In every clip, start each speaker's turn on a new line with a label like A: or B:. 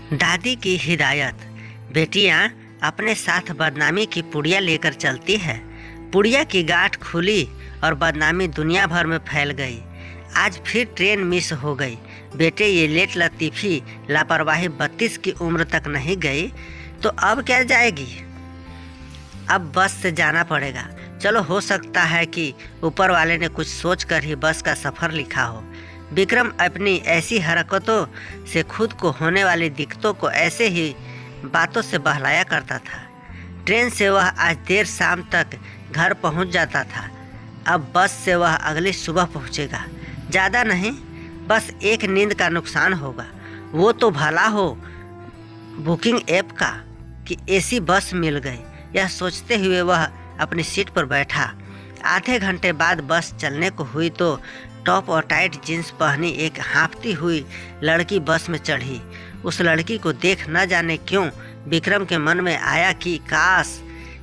A: दादी की हिदायत। बेटियां अपने साथ बदनामी की पुड़िया लेकर चलती है। पुड़िया की गांठ खुली और बदनामी दुनिया भर में फैल गई। आज फिर ट्रेन मिस हो गई। बेटे, ये लेट लतीफ़ी लापरवाही 32 की उम्र तक नहीं गई तो अब क्या जाएगी? अब बस से जाना पड़ेगा। चलो, हो सकता है कि ऊपर वाले ने कुछ सोच कर ही बस का सफ़र लिखा हो। विक्रम अपनी ऐसी हरकतों से खुद को होने वाली दिक्कतों को ऐसे ही बातों से बहलाया करता था। ट्रेन से वह आज देर शाम तक घर पहुंच जाता था। अब बस से वह अगली सुबह पहुंचेगा। ज़्यादा नहीं, बस एक नींद का नुकसान होगा। वो तो भला हो बुकिंग ऐप का कि एसी बस मिल गई। यह सोचते हुए वह अपनी सीट पर बैठा। आधे घंटे बाद बस चलने को हुई तो टॉप और टाइट जींस पहनी एक हाँफती हुई लड़की बस में चढ़ी। उस लड़की को देख न जाने क्यों विक्रम के मन में आया कि काश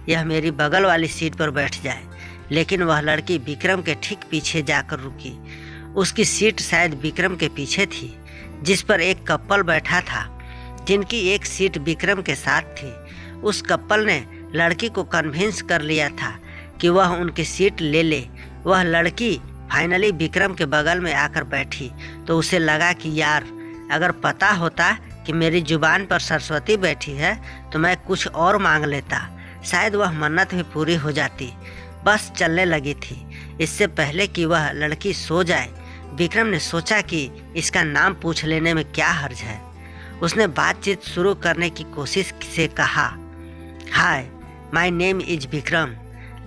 A: यह मेरी बगल वाली सीट पर बैठ जाए। लेकिन वह लड़की विक्रम के ठीक पीछे जाकर रुकी। उसकी सीट शायद विक्रम के पीछे थी, जिस पर एक कपल बैठा था, जिनकी एक सीट विक्रम के साथ थी। उस कपल ने लड़की को कन्विंस कर लिया था कि वह उनकी सीट ले ले। वह लड़की फाइनली विक्रम के बगल में आकर बैठी तो उसे लगा कि यार, अगर पता होता कि मेरी जुबान पर सरस्वती बैठी है तो मैं कुछ और मांग लेता। शायद वह मन्नत भी पूरी हो जाती। बस चलने लगी थी। इससे पहले कि वह लड़की सो जाए, विक्रम ने सोचा कि इसका नाम पूछ लेने में क्या हर्ज है। उसने बातचीत शुरू करने की कोशिश से कहा, हाय, माय नेम इज विक्रम।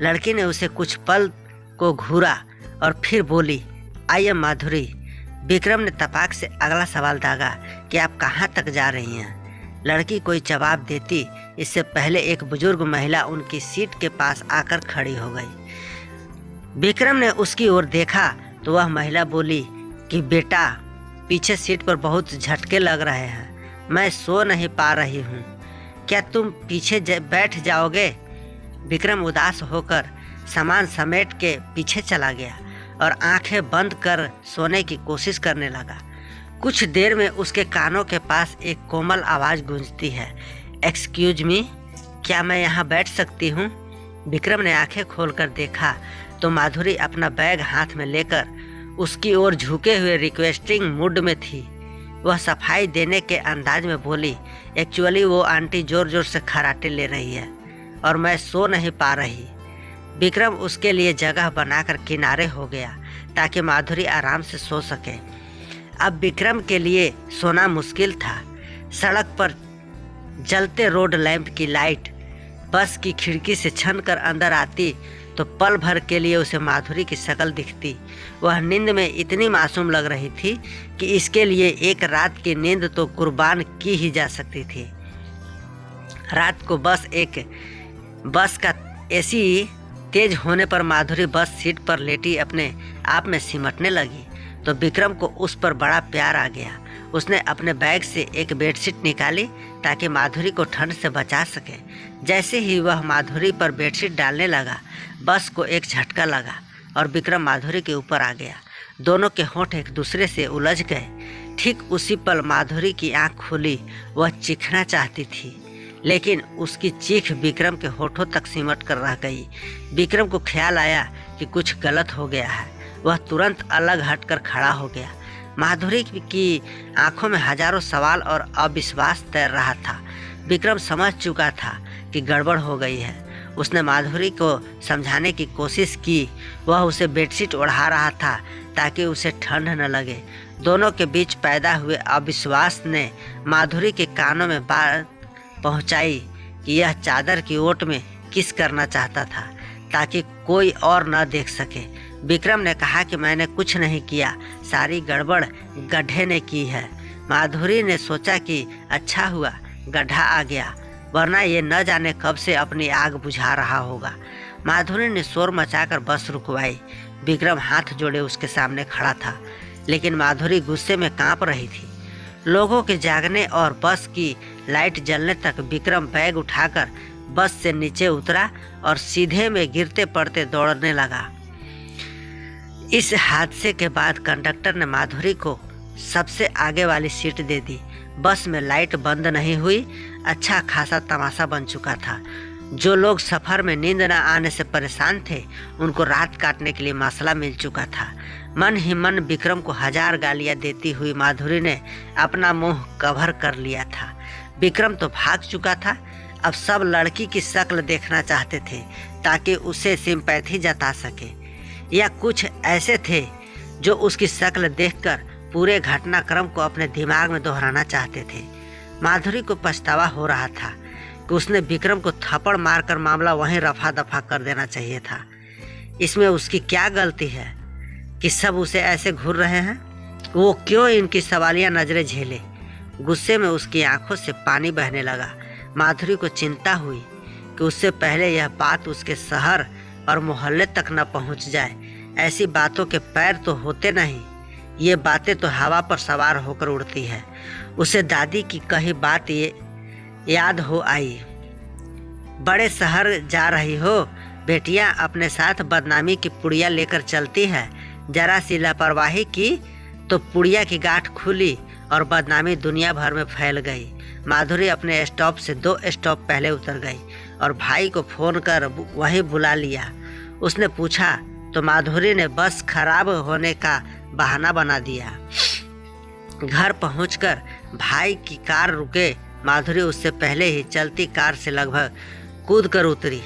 A: लड़की ने उसे कुछ पल को घूरा और फिर बोली, आई एम माधुरी। विक्रम ने तपाक से अगला सवाल दागा कि आप कहाँ तक जा रही हैं। लड़की कोई जवाब देती इससे पहले एक बुजुर्ग महिला उनकी सीट के पास आकर खड़ी हो गई। विक्रम ने उसकी ओर देखा तो वह महिला बोली कि बेटा, पीछे सीट पर बहुत झटके लग रहे हैं, मैं सो नहीं पा रही हूँ, क्या तुम पीछे बैठ जाओगे? विक्रम उदास होकर सामान समेट के पीछे चला गया और आंखें बंद कर सोने की कोशिश करने लगा। कुछ देर में उसके कानों के पास एक कोमल आवाज़ गूंजती है, एक्सक्यूज मी, क्या मैं यहाँ बैठ सकती हूँ? विक्रम ने आंखें खोलकर देखा तो माधुरी अपना बैग हाथ में लेकर उसकी ओर झुके हुए रिक्वेस्टिंग मूड में थी। वह सफाई देने के अंदाज में बोली, एक्चुअली वो आंटी जोर जोर से खर्राटे ले रही है और मैं सो नहीं पा रही। विक्रम उसके लिए जगह बनाकर किनारे हो गया ताकि माधुरी आराम से सो सके। अब विक्रम के लिए सोना मुश्किल था। सड़क पर जलते रोड लैंप की लाइट बस की खिड़की से छन कर अंदर आती तो पल भर के लिए उसे माधुरी की शक्ल दिखती। वह नींद में इतनी मासूम लग रही थी कि इसके लिए एक रात की नींद तो कुर्बान की ही जा सकती थी। रात को बस का एसी तेज होने पर माधुरी बस सीट पर लेटी अपने आप में सिमटने लगी तो विक्रम को उस पर बड़ा प्यार आ गया। उसने अपने बैग से एक बेडशीट निकाली ताकि माधुरी को ठंड से बचा सके। जैसे ही वह माधुरी पर बेडशीट डालने लगा, बस को एक झटका लगा और विक्रम माधुरी के ऊपर आ गया। दोनों के होंठ एक दूसरे से उलझ गए। ठीक उसी पल माधुरी की आंख खुली। वह चीखना चाहती थी, लेकिन उसकी चीख विक्रम के होठों तक सिमट कर रह गई। विक्रम को ख्याल आया कि कुछ गलत हो गया है। वह तुरंत अलग हटकर खड़ा हो गया। माधुरी की आंखों में हजारों सवाल और अविश्वास तैर रहा था। विक्रम समझ चुका था कि गड़बड़ हो गई है। उसने माधुरी को समझाने की कोशिश की। वह उसे बेडशीट ओढ़ा रहा था ताकि उसे ठंड न लगे। दोनों के बीच पैदा हुए अविश्वास ने माधुरी के कानों में बात पहुंचाई कि यह चादर की ओट में किस करना चाहता था ताकि कोई और न देख सके। विक्रम ने कहा कि मैंने कुछ नहीं किया, सारी गड़बड़ गड्ढे ने की है। माधुरी ने सोचा कि अच्छा हुआ गड्ढा आ गया, वरना ये न जाने कब से अपनी आग बुझा रहा होगा। माधुरी ने शोर मचाकर बस रुकवाई। विक्रम हाथ जोड़े उसके सामने खड़ा था, लेकिन माधुरी गुस्से में कांप रही थी। लोगों के जागने और बस की लाइट जलने तक विक्रम बैग उठाकर बस से नीचे उतरा और सीधे में गिरते पड़ते दौड़ने लगा। इस हादसे के बाद कंडक्टर ने माधुरी को सबसे आगे वाली सीट दे दी। बस में लाइट बंद नहीं हुई। अच्छा खासा तमाशा बन चुका था। जो लोग सफ़र में नींद न आने से परेशान थे, उनको रात काटने के लिए मसला मिल चुका था। मन ही मन विक्रम को 1000 गालियाँ देती हुई माधुरी ने अपना मुंह कवर कर लिया था। विक्रम तो भाग चुका था। अब सब लड़की की शक्ल देखना चाहते थे ताकि उसे सिंपैथी जता सके, या कुछ ऐसे थे जो उसकी शक्ल देखकर पूरे घटनाक्रम को अपने दिमाग में दोहराना चाहते थे। माधुरी को पछतावा हो रहा था कि उसने विक्रम को थप्पड़ मारकर मामला वहीं रफा दफा कर देना चाहिए था। इसमें उसकी क्या गलती है कि सब उसे ऐसे घूर रहे हैं? वो क्यों इनकी सवालिया नजरें झेले? गुस्से में उसकी आंखों से पानी बहने लगा। माधुरी को चिंता हुई कि उससे पहले यह बात उसके शहर और मोहल्ले तक न पहुंच जाए। ऐसी बातों के पैर तो होते नहीं, ये बातें तो हवा पर सवार होकर उड़ती है। उसे दादी की कही बात ये याद हो आई। बड़े शहर जा रही हो, बेटियां अपने साथ बदनामी की पुड़िया लेकर चलती है। जरा सी लापरवाही की तो पुड़िया की गांठ खुली और बदनामी दुनिया भर में फैल गई। माधुरी अपने स्टॉप से 2 स्टॉप पहले उतर गई और भाई को फ़ोन कर वहीं बुला लिया। उसने पूछा तो माधुरी ने बस खराब होने का बहाना बना दिया। घर पहुंचकर भाई की कार रुके। माधुरी उससे पहले ही चलती कार से लगभग कूद कर उतरी।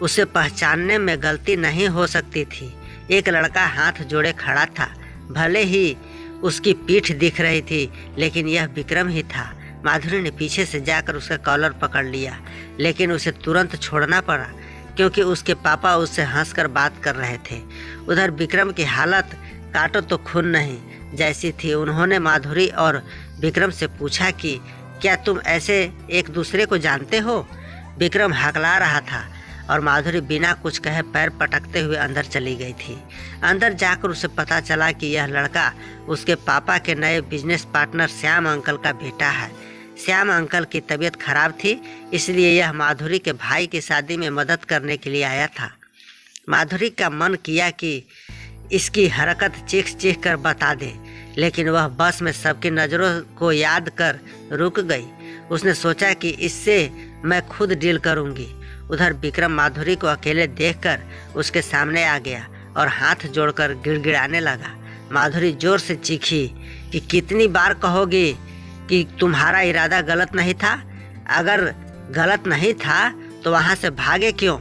A: उसे पहचानने में गलती नहीं हो सकती थी। एक लड़का हाथ जोड़े खड़ा था। भले ही उसकी पीठ दिख रही थी, लेकिन यह विक्रम ही था। माधुरी ने पीछे से जाकर उसका कॉलर पकड़ लिया, लेकिन उसे तुरंत छोड़ना पड़ा क्योंकि उसके पापा उससे हंसकर बात कर रहे थे। उधर विक्रम की हालत काटो तो खून नहीं जैसी थी। उन्होंने माधुरी और विक्रम से पूछा कि क्या तुम ऐसे एक दूसरे को जानते हो? विक्रम हकला रहा था और माधुरी बिना कुछ कहे पैर पटकते हुए अंदर चली गई थी। अंदर जाकर उसे पता चला कि यह लड़का उसके पापा के नए बिजनेस पार्टनर श्याम अंकल का बेटा है। श्याम अंकल की तबीयत खराब थी, इसलिए यह माधुरी के भाई की शादी में मदद करने के लिए आया था। माधुरी का मन किया कि इसकी हरकत चीख चीख कर बता दे, लेकिन वह बस में सबकी नज़रों को याद कर रुक गई। उसने सोचा कि इससे मैं खुद डील करूंगी। उधर विक्रम माधुरी को अकेले देखकर उसके सामने आ गया और हाथ जोड़कर गिड़गिड़ाने लगा। माधुरी जोर से चीखी कि कितनी बार कहोगी कि तुम्हारा इरादा गलत नहीं था? अगर गलत नहीं था तो वहाँ से भागे क्यों?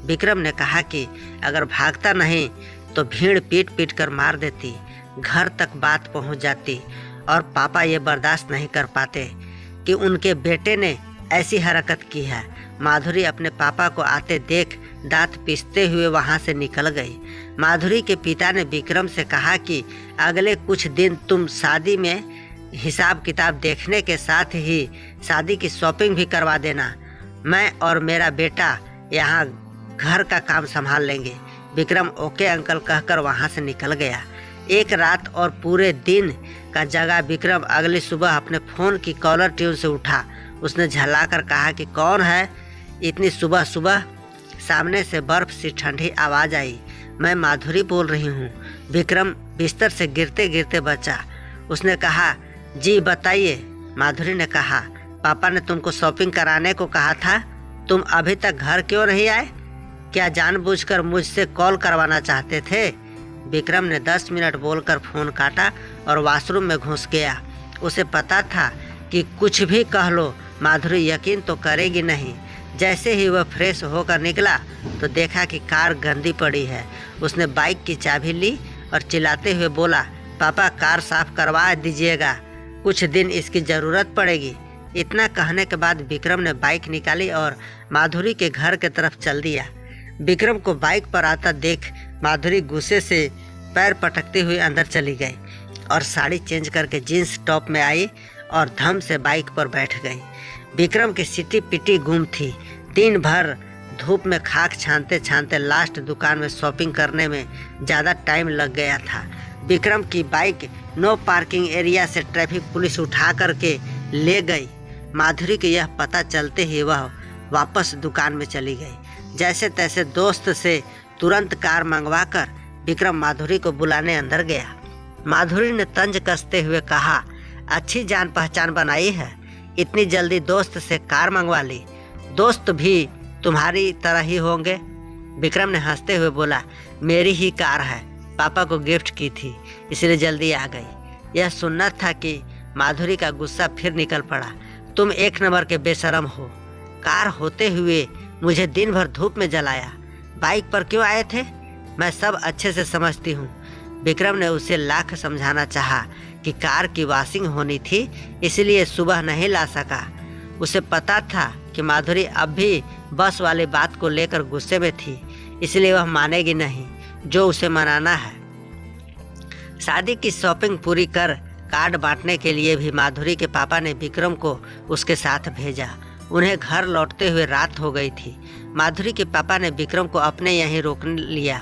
A: विक्रम ने कहा कि अगर भागता नहीं तो भीड़ पीट पीट कर मार देती, घर तक बात पहुँच जाती और पापा ये बर्दाश्त नहीं कर पाते कि उनके बेटे ने ऐसी हरकत की है। माधुरी अपने पापा को आते देख दांत पीसते हुए वहां से निकल गई। माधुरी के पिता ने विक्रम से कहा कि अगले कुछ दिन तुम शादी में हिसाब किताब देखने के साथ ही शादी की शॉपिंग भी करवा देना। मैं और मेरा बेटा यहाँ घर का काम संभाल लेंगे। विक्रम ओके अंकल कहकर वहाँ से निकल गया। एक रात और पूरे दिन का जगा विक्रम अगली सुबह अपने फ़ोन की कॉलर ट्यून से उठा। उसने झल्लाकर कहा कि कौन है इतनी सुबह सुबह? सामने से बर्फ सी ठंडी आवाज़ आई। मैं माधुरी बोल रही हूँ। विक्रम बिस्तर से गिरते गिरते बचा। उसने कहा जी बताइए। माधुरी ने कहा पापा ने तुमको शॉपिंग कराने को कहा था, तुम अभी तक घर क्यों नहीं आए? क्या जानबूझकर मुझसे कॉल करवाना चाहते थे? विक्रम ने 10 मिनट बोलकर फ़ोन काटा और वॉशरूम में घुस गया। उसे पता था कि कुछ भी कह लो माधुरी यकीन तो करेगी नहीं। जैसे ही वह फ्रेश होकर निकला तो देखा कि कार गंदी पड़ी है। उसने बाइक की चाबी ली और चिल्लाते हुए बोला पापा कार साफ करवा दीजिएगा, कुछ दिन इसकी ज़रूरत पड़ेगी। इतना कहने के बाद विक्रम ने बाइक निकाली और माधुरी के घर की तरफ चल दिया। विक्रम को बाइक पर आता देख माधुरी गुस्से से पैर पटकते हुए अंदर चली गई और साड़ी चेंज करके जीन्स टॉप में आई और धम से बाइक पर बैठ गई। विक्रम की सिटी पिटी गुम थी। दिन भर धूप में खाक छानते छानते लास्ट दुकान में शॉपिंग करने में ज़्यादा टाइम लग गया था। विक्रम की बाइक नो पार्किंग एरिया से ट्रैफिक पुलिस उठा करके ले गई। माधुरी को यह पता चलते ही वह वापस दुकान में चली गई। जैसे तैसे दोस्त से तुरंत कार मंगवाकर विक्रम माधुरी को बुलाने अंदर गया। माधुरी ने तंज कसते हुए कहा, अच्छी जान पहचान बनाई है, इतनी जल्दी दोस्त से कार मंगवा ली। दोस्त भी तुम्हारी तरह ही होंगे। विक्रम ने हंसते हुए बोला, मेरी ही कार है, पापा को गिफ्ट की थी इसलिए जल्दी आ गई। यह सुनना था कि माधुरी का गुस्सा फिर निकल पड़ा। तुम एक नंबर के बेशरम हो, कार होते हुए मुझे दिन भर धूप में जलाया। बाइक पर क्यों आए थे? मैं सब अच्छे से समझती हूँ। विक्रम ने उसे लाख समझाना चाहा कि कार की वॉशिंग होनी थी इसलिए सुबह नहीं ला सका। उसे पता था कि माधुरी अब भी बस वाली बात को लेकर गुस्से में थी, इसलिए वह मानेगी नहीं जो उसे मनाना है। शादी की शॉपिंग पूरी कर कार्ड बांटने के लिए भी माधुरी के पापा ने विक्रम को उसके साथ भेजा। उन्हें घर लौटते हुए रात हो गई थी। माधुरी के पापा ने विक्रम को अपने यहीं रोक लिया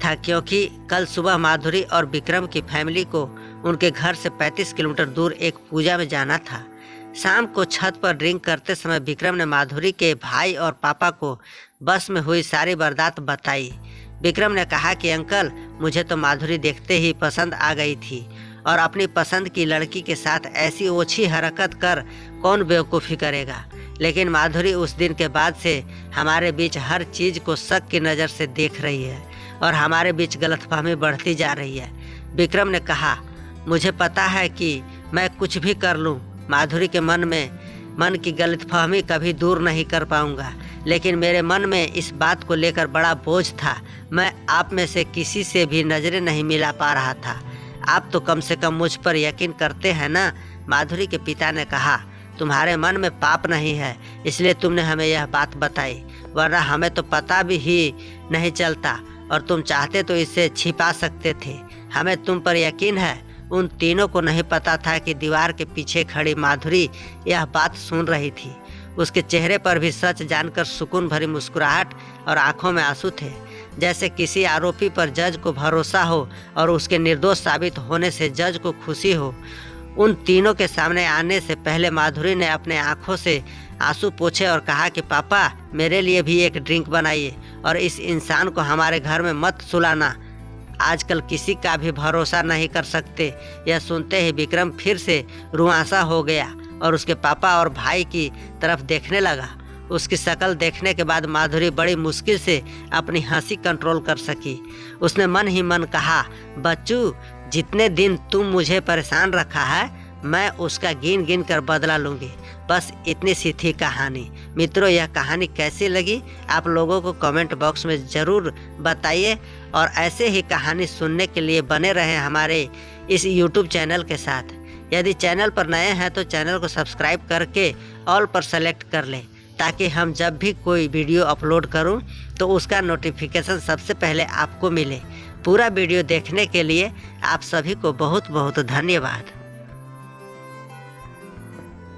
A: था क्योंकि कल सुबह माधुरी और विक्रम की फैमिली को उनके घर से 35 किलोमीटर दूर एक पूजा में जाना था। शाम को छत पर ड्रिंक करते समय विक्रम ने माधुरी के भाई और पापा को बस में हुई सारी वारदात बताई। विक्रम ने कहा कि अंकल, मुझे तो माधुरी देखते ही पसंद आ गई थी और अपनी पसंद की लड़की के साथ ऐसी ओछी हरकत कर कौन बेवकूफ़ी करेगा। लेकिन माधुरी उस दिन के बाद से हमारे बीच हर चीज़ को शक की नज़र से देख रही है और हमारे बीच गलतफहमी बढ़ती जा रही है। विक्रम ने कहा, मुझे पता है कि मैं कुछ भी कर लूँ, माधुरी के मन की गलतफहमी कभी दूर नहीं कर पाऊँगा, लेकिन मेरे मन में इस बात को लेकर बड़ा बोझ था। मैं आप में से किसी से भी नज़रें नहीं मिला पा रहा था। आप तो कम से कम मुझ पर यकीन करते हैं ना? माधुरी के पिता ने कहा, तुम्हारे मन में पाप नहीं है इसलिए तुमने हमें यह बात बताई, वरना हमें तो पता भी ही नहीं चलता और तुम चाहते तो इसे छिपा सकते थे। हमें तुम पर यकीन है। उन तीनों को नहीं पता था कि दीवार के पीछे खड़ी माधुरी यह बात सुन रही थी। उसके चेहरे पर भी सच जानकर सुकून भरी मुस्कुराहट और आंखों में आंसू थे, जैसे किसी आरोपी पर जज को भरोसा हो और उसके निर्दोष साबित होने से जज को खुशी हो। उन तीनों के सामने आने से पहले माधुरी ने अपने आंखों से आंसू पोंछे और कहा कि पापा, मेरे लिए भी एक ड्रिंक बनाइए और इस इंसान को हमारे घर में मत सुलाना। आजकल किसी का भी भरोसा नहीं कर सकते। यह सुनते ही विक्रम फिर से रुआंसा हो गया और उसके पापा और भाई की तरफ देखने लगा। उसकी शक्ल देखने के बाद माधुरी बड़ी मुश्किल से अपनी हंसी कंट्रोल कर सकी। उसने मन ही मन कहा, बच्चू, जितने दिन तुम मुझे परेशान रखा है मैं उसका गिन गिन कर बदला लूँगी। बस इतनी सी थी कहानी। मित्रों, यह कहानी कैसी लगी आप लोगों को कमेंट बॉक्स में ज़रूर बताइए और ऐसे ही कहानी सुनने के लिए बने रहें हमारे इस YouTube चैनल के साथ। यदि चैनल पर नए हैं तो चैनल को सब्सक्राइब करके ऑल पर सेलेक्ट कर लें ताकि हम जब भी कोई वीडियो अपलोड करूं तो उसका नोटिफिकेशन सबसे पहले आपको मिले। पूरा वीडियो देखने के लिए आप सभी को बहुत बहुत धन्यवाद।